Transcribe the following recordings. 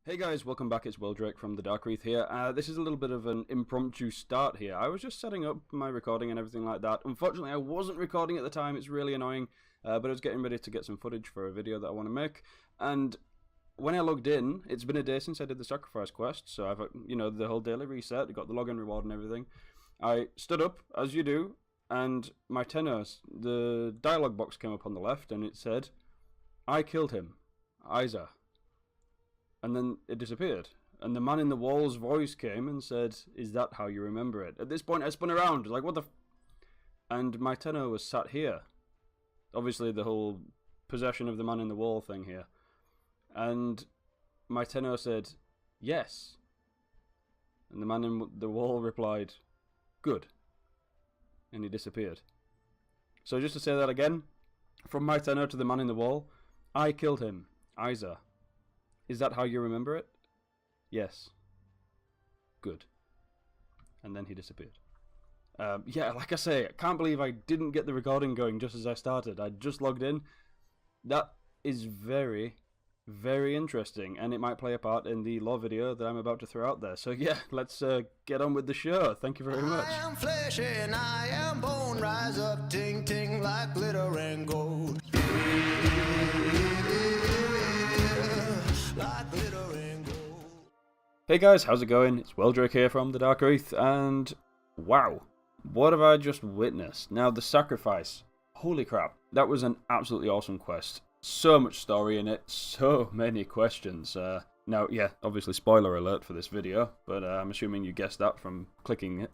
Hey guys, welcome back. It's Drake from the Dark Wreath here. This is a little bit of an impromptu start here. I was just setting up my recording and everything like that. Unfortunately, I wasn't recording at the time. It's really annoying, but I was getting ready to get some footage for a video that I want to make. And when I logged in, it's been a day since I did the sacrifice quest, so I've, the whole daily reset, got the login reward and everything. I stood up, as you do, and my tenor, the dialogue box came up on the left, and it said, "I killed him, Isa." And then it disappeared. And the man in the wall's voice came and said, "Is that how you remember it?" At this point, I spun around, like, what the f. And my tenor was sat here. Obviously, the whole possession of the man in the wall thing here. And my tenor said, "Yes." And the man in the wall replied, "Good." And he disappeared. So just to say that again, from my tenor to the man in the wall, "I killed him, Isa. Is that how you remember it?" "Yes." "Good." And then he disappeared. Yeah, like I say, I can't believe I didn't get the recording going just as I started. I just logged in. That is very, very interesting, and it might play a part in the lore video that I'm about to throw out there. So yeah, let's get on with the show. Thank you very much. I am flesh and I am bone. Rise up, ting ting, like glitter and gold. Like glitter and gold. Hey guys, how's it going? It's Drake here from the Dark Wreath, and wow, what have I just witnessed? Now, the sacrifice. Holy crap, that was an absolutely awesome quest. So much story in it, so many questions. Now, yeah, obviously spoiler alert for this video, but I'm assuming you guessed that from clicking it.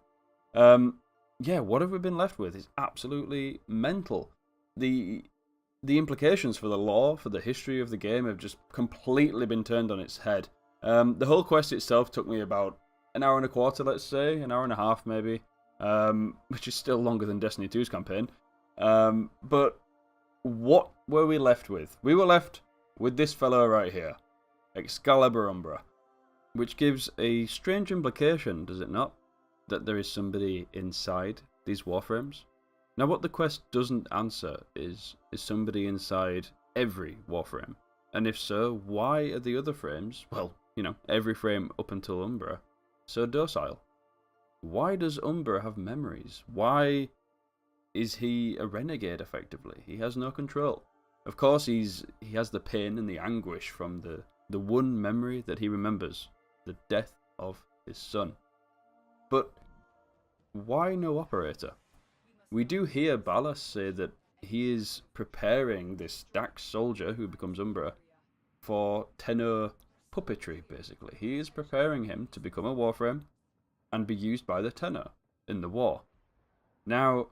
Yeah, what have we been left with is absolutely mental. The implications for the lore, for the history of the game, have just completely been turned on its head. The whole quest itself took me about an hour and a quarter, let's say, an hour and a half maybe, which is still longer than Destiny 2's campaign. But what were we left with? We were left with this fellow right here, Excalibur Umbra, which gives a strange implication, does it not, that there is somebody inside these Warframes? Now, what the quest doesn't answer is somebody inside every Warframe? And if so, why are the other frames, well, every frame up until Umbra, so docile? Why does Umbra have memories? Why is he a renegade, effectively? He has no control. Of course, he has the pain and the anguish from the one memory that he remembers, the death of his son. But why no operator? We do hear Ballas say that he is preparing this Dax soldier who becomes Umbra for tenor puppetry, basically. He is preparing him to become a Warframe and be used by the tenor in the war. Now,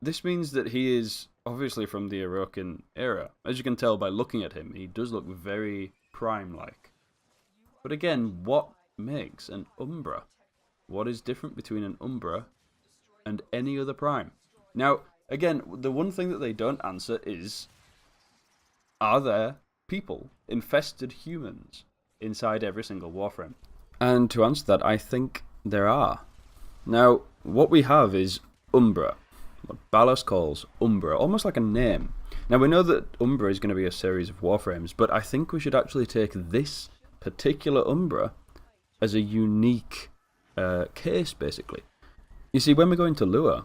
this means that he is obviously from the Orokin era. As you can tell by looking at him, he does look very Prime-like. But again, what makes an Umbra? What is different between an Umbra and any other Prime? Now, again, the one thing that they don't answer is, are there people, infested humans, inside every single Warframe? And to answer that, I think there are. Now, what we have is Umbra, what Ballas calls Umbra, almost like a name. Now, we know that Umbra is going to be a series of Warframes, but I think we should actually take this particular Umbra as a unique case, basically. You see, when we go into Lua,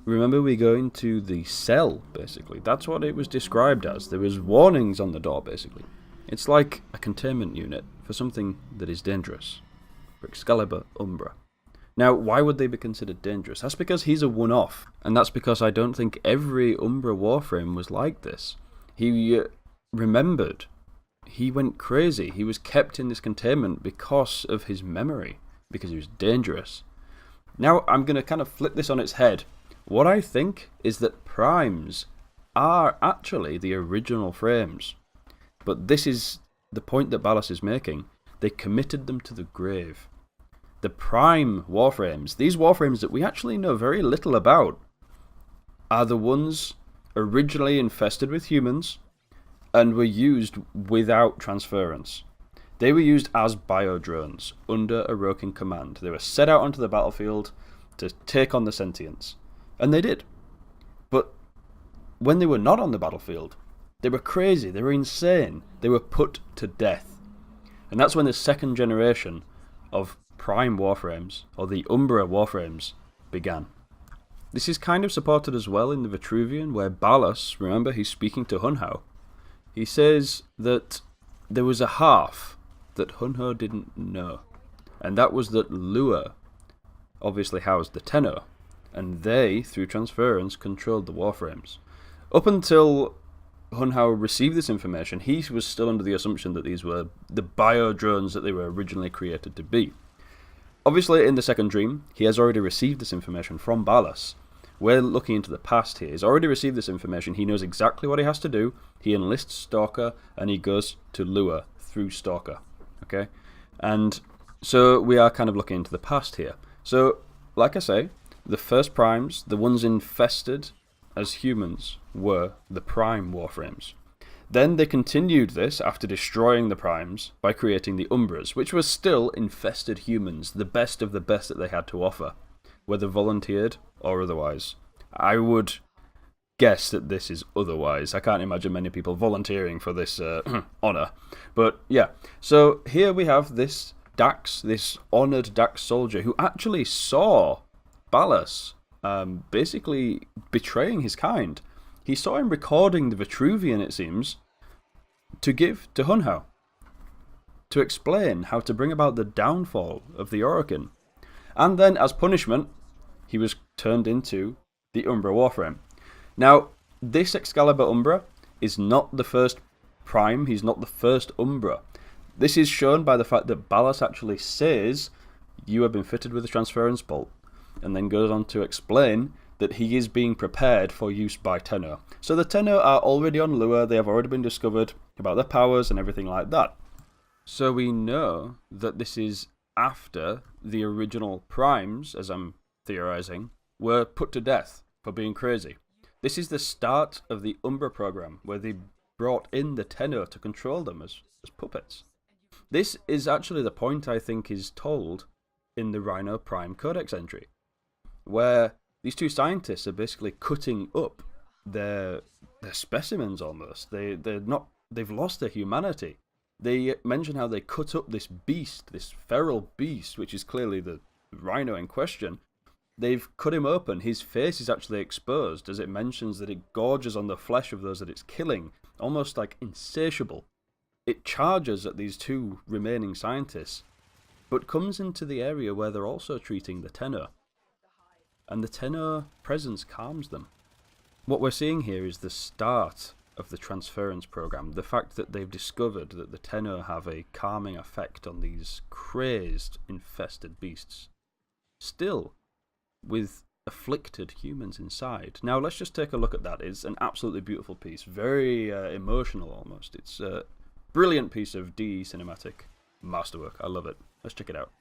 remember we go into the cell, basically. That's what it was described as. There was warnings on the door, basically. It's like a containment unit for something that is dangerous. For Excalibur Umbra. Now, why would they be considered dangerous? That's because he's a one-off. And that's because I don't think every Umbra Warframe was like this. He remembered. He went crazy. He was kept in this containment because of his memory. Because he was dangerous. Now, I'm going to kind of flip this on its head. What I think is that Primes are actually the original frames. But this is the point that Ballas is making. They committed them to the grave. The Prime Warframes, these Warframes that we actually know very little about, are the ones originally infested with humans and were used without transference. They were used as biodrones under Orokin command. They were set out onto the battlefield to take on the sentients. And they did. But when they were not on the battlefield, they were crazy, they were insane, they were put to death. And that's when the second generation of Prime Warframes, or the Umbra Warframes, began. This is kind of supported as well in the Vitruvian, where Balas, remember, he's speaking to Hunhao. He says that there was a half that Hunhao didn't know, and that was that Lua obviously housed the Tenor, and they, through transference, controlled the Warframes. Up until Hunhao received this information, he was still under the assumption that these were the bio-drones that they were originally created to be. Obviously, in the second dream, he has already received this information from Balas. We're looking into the past here. He's already received this information. He knows exactly what he has to do. He enlists Stalker, and he goes to Lua through Stalker. Okay? And so we are kind of looking into the past here. So, like I say, the first primes, the ones infested as humans, were the Prime Warframes. Then they continued this after destroying the Primes by creating the Umbras, which were still infested humans, the best of the best that they had to offer, whether volunteered or otherwise. I would guess that this is otherwise. I can't imagine many people volunteering for this honour. But yeah, so here we have this Dax, this honoured Dax soldier, who actually saw Balas basically betraying his kind. He saw him recording the Vitruvian, it seems, to give to Hunhao, to explain how to bring about the downfall of the Orokin. And then, as punishment, he was turned into the Umbra Warframe. Now, this Excalibur Umbra is not the first Prime, he's not the first Umbra. This is shown by the fact that Balas actually says, "You have been fitted with a transference bolt," and then goes on to explain that he is being prepared for use by Tenor. So the Tenor are already on Lua, they have already been discovered about their powers and everything like that. So we know that this is after the original Primes, as I'm theorizing, were put to death for being crazy. This is the start of the Umbra program, where they brought in the Tenor to control them as puppets. This is actually the point I think is told in the Rhino Prime Codex entry, where these two scientists are basically cutting up their specimens almost. They've lost their humanity. They mention how they cut up this beast, this feral beast, which is clearly the rhino in question. They've cut him open. His face is actually exposed, as it mentions that it gorges on the flesh of those that it's killing, almost like insatiable. It charges at these two remaining scientists, but comes into the area where they're also treating the Tenor. And the Tenor presence calms them. What we're seeing here is the start of the transference program, the fact that they've discovered that the Tenor have a calming effect on these crazed, infested beasts. Still, with afflicted humans inside. Now let's just take a look at that. It's an absolutely beautiful piece, very emotional almost. It's a brilliant piece of DE cinematic masterwork. I love it. Let's check it out.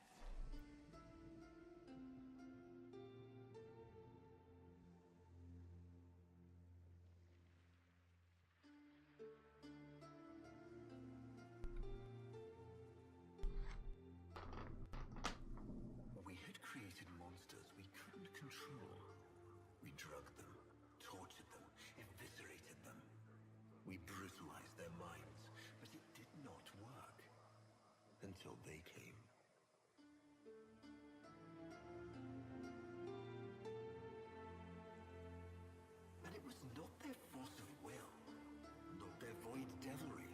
We had created monsters we couldn't control. We drugged them, tortured them, eviscerated them. We brutalized their minds, but it did not work. Until they came. And it was not their force of will, not their void devilry,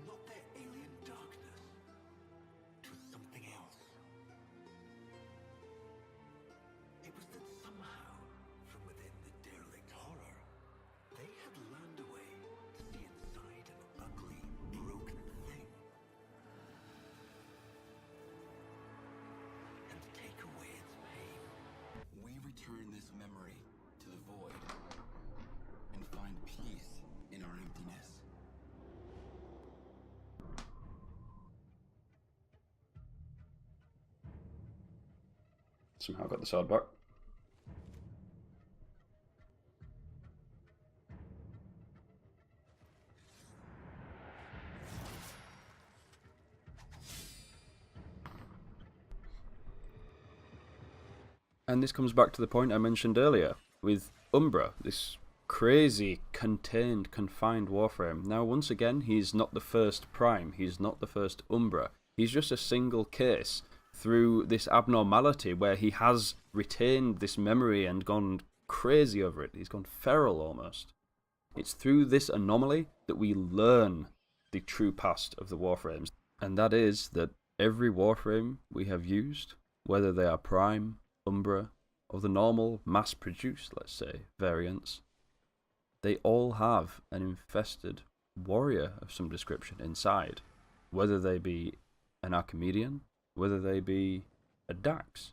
not their alien darkness. It was something else. It was that somehow, from within the derelict horror, they had learned a way to see inside an ugly, broken thing. And take away its pain. We return this memory to the void and find peace in our emptiness. Somehow got the sword back. And this comes back to the point I mentioned earlier with Umbra, this crazy, contained, confined Warframe. Now, once again, he's not the first Prime, he's not the first Umbra. He's just a single case through this abnormality where he has retained this memory and gone crazy over it. He's gone feral almost. It's through this anomaly that we learn the true past of the Warframes. And that is that every Warframe we have used, whether they are Prime, Umbra, or the normal mass-produced, let's say, variants, they all have an infested warrior of some description inside, whether they be an Archimedean, whether they be a Dax.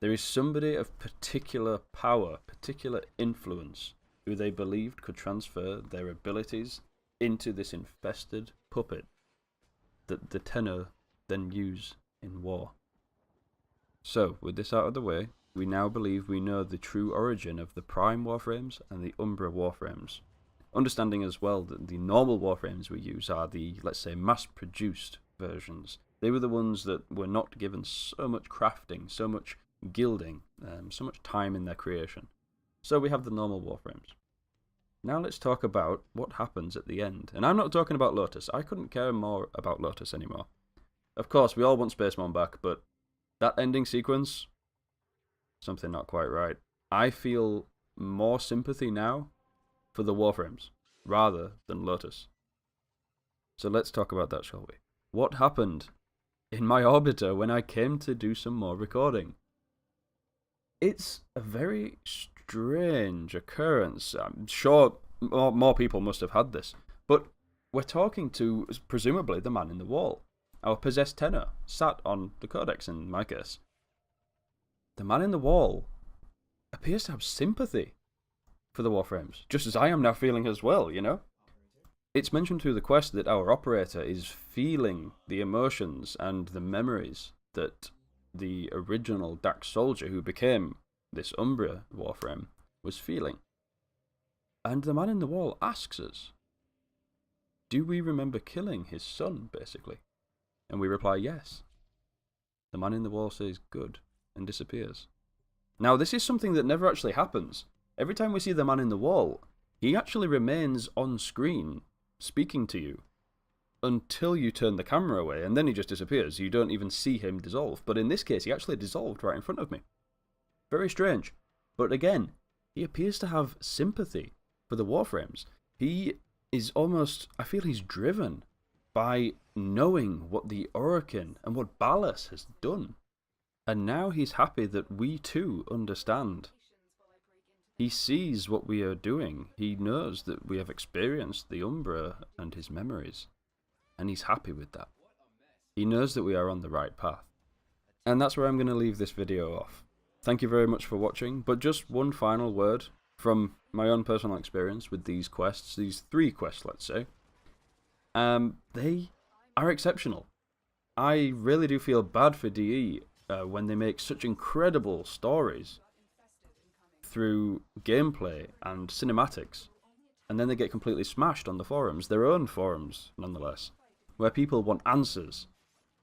There is somebody of particular power, particular influence, who they believed could transfer their abilities into this infested puppet that the Tenor then use in war. So, with this out of the way, we now believe we know the true origin of the Prime Warframes and the Umbra Warframes. Understanding as well that the normal Warframes we use are the, let's say, mass-produced versions. They were the ones that were not given so much crafting, so much gilding, so much time in their creation. So we have the normal Warframes. Now let's talk about what happens at the end. And I'm not talking about Lotus. I couldn't care more about Lotus anymore. Of course, we all want Spacemon back, but that ending sequence, something not quite right. I feel more sympathy now for the Warframes, rather than Lotus. So let's talk about that, shall we? What happened in my orbiter when I came to do some more recording? It's a very strange occurrence. I'm sure more people must have had this, but we're talking to, presumably, the man in the wall. Our possessed Tenor, sat on the Codex in my case. The man in the wall appears to have sympathy for the Warframes, just as I am now feeling as well, you know? It's mentioned through the quest that our operator is feeling the emotions and the memories that the original Dax soldier who became this Umbra Warframe was feeling. And the man in the wall asks us, do we remember killing his son, basically? And we reply, yes. The man in the wall says, good, and disappears. Now, this is something that never actually happens. Every time we see the man in the wall, he actually remains on screen, speaking to you, until you turn the camera away, and then he just disappears. You don't even see him dissolve. But in this case, he actually dissolved right in front of me. Very strange. But again, he appears to have sympathy for the Warframes. He is almost, I feel he's driven by knowing what the Orokin and what Ballas has done. And now he's happy that we too understand. He sees what we are doing. He knows that we have experienced the Umbra and his memories. And he's happy with that. He knows that we are on the right path. And that's where I'm going to leave this video off. Thank you very much for watching, but just one final word from my own personal experience with these quests, these 3 quests, let's say. They are exceptional. I really do feel bad for DE when they make such incredible stories through gameplay and cinematics, and then they get completely smashed on the forums, their own forums nonetheless, where people want answers,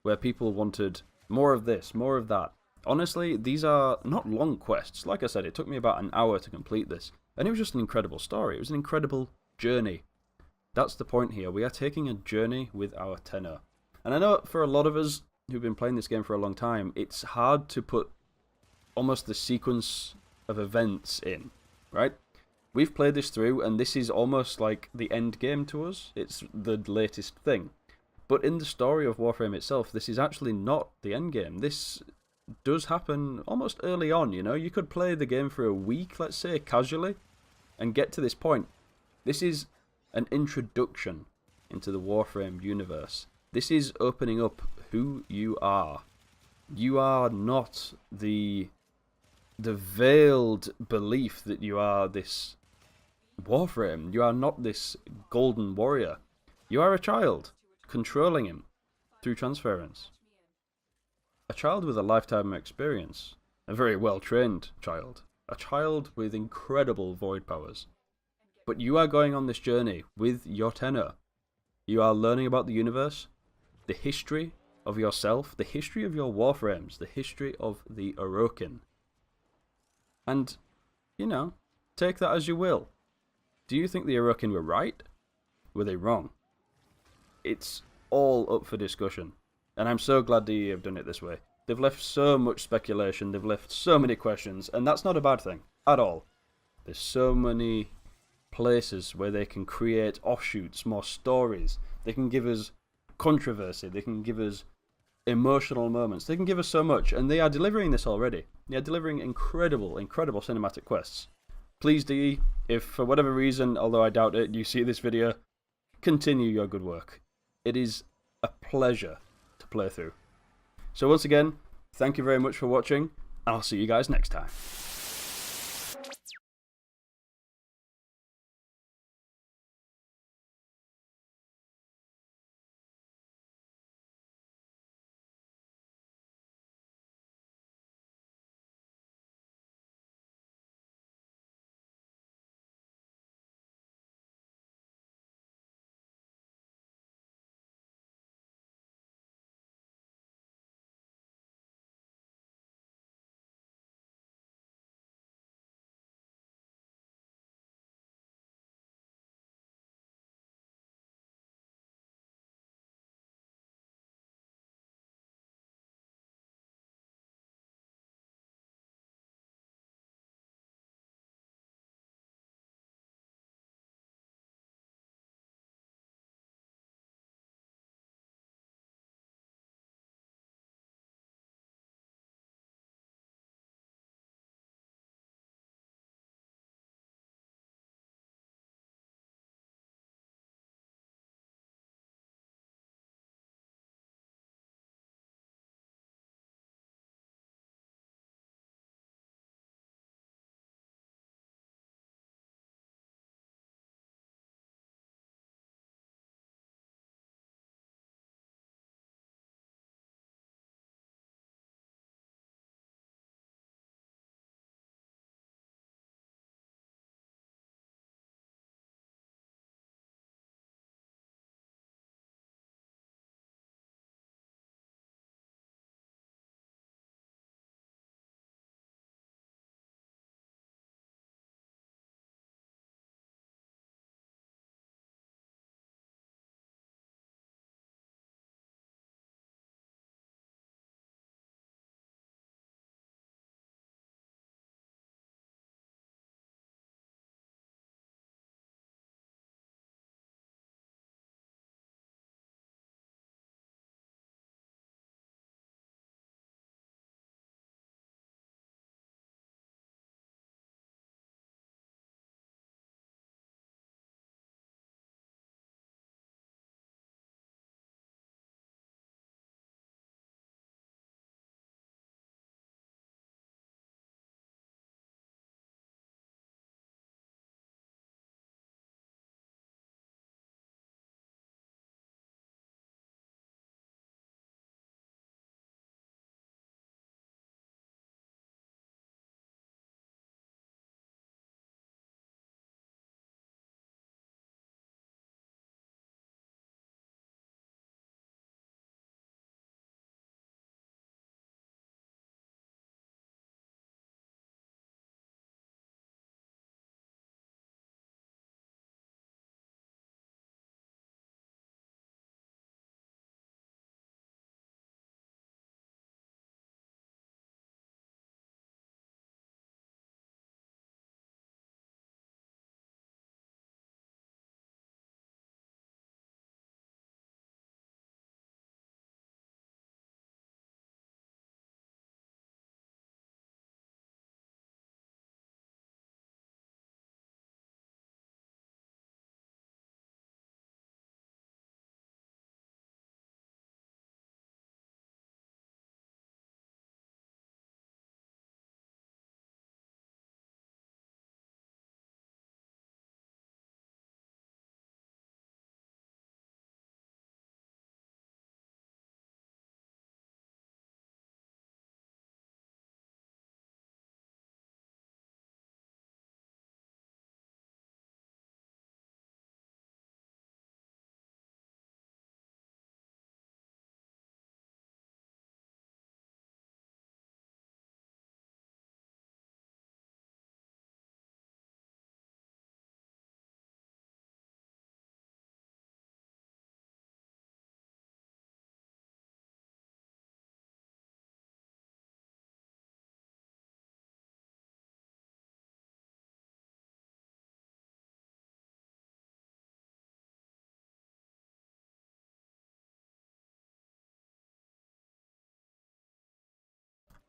where people wanted more of this, more of that. Honestly, these are not long quests. Like I said, it took me about an hour to complete this, and it was just an incredible story. It was an incredible journey. That's the point here. We are taking a journey with our Tenor. And I know for a lot of us who've been playing this game for a long time, it's hard to put almost the sequence of events in, right? We've played this through, and this is almost like the end game to us. It's the latest thing. But in the story of Warframe itself, this is actually not the end game. This does happen almost early on, you know? You could play the game for a week, let's say, casually, and get to this point. This is an introduction into the Warframe universe. This is opening up who you are. You are not the veiled belief that you are this Warframe. You are not this golden warrior. You are a child, controlling him through transference. A child with a lifetime experience. A very well-trained child. A child with incredible void powers. But you are going on this journey with your Tenor. You are learning about the universe, the history of yourself, the history of your Warframes, the history of the Orokin. And, you know, take that as you will. Do you think the Orokin were right? Were they wrong? It's all up for discussion. And I'm so glad DE have done it this way. They've left so much speculation, they've left so many questions, and that's not a bad thing, at all. There's so many places where they can create offshoots, more stories. They can give us controversy, they can give us emotional moments, they can give us so much, and they are delivering this already. They are delivering incredible, incredible cinematic quests. Please, DE, if for whatever reason, although I doubt it, you see this video, continue your good work. It is a pleasure to play through. So once again, thank you very much for watching, and I'll see you guys next time.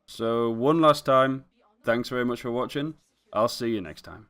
So one last time, thanks very much for watching. I'll see you next time.